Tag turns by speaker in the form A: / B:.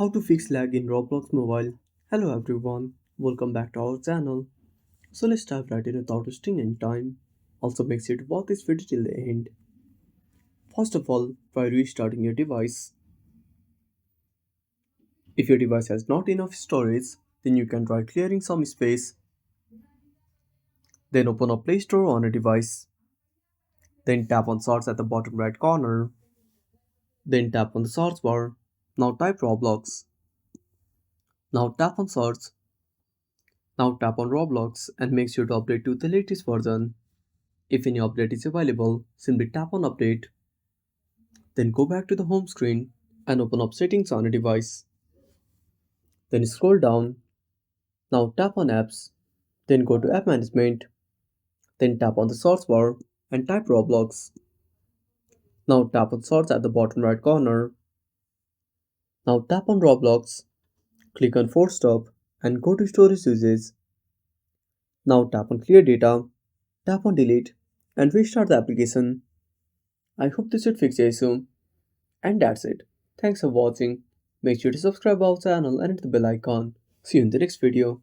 A: How to fix lag in Roblox mobile. Hello everyone, welcome back to our channel. So let's dive right in without wasting any time. Also make sure to watch this video till the end. First of all, try restarting your device. If your device has not enough storage, then you can try clearing some space. Then open up Play Store on a device. Then tap on search at the bottom right corner. Then tap on the search bar. Now type Roblox. Now tap on search. Now tap on Roblox and make sure to update to the latest version. If any update is available, simply tap on Update, then go back to the home screen and open up Settings on a device. Then scroll down, now tap on Apps, then go to App Management, then tap on the search bar and type Roblox. Now tap on Search at the bottom right corner. Now tap on Roblox, click on Force Stop and go to Storage Usage. Now tap on Clear Data, tap on Delete and restart the application. I hope this should fix the issue. And that's it. Thanks for watching. Make sure to subscribe our channel and hit the bell icon. See you in the next video.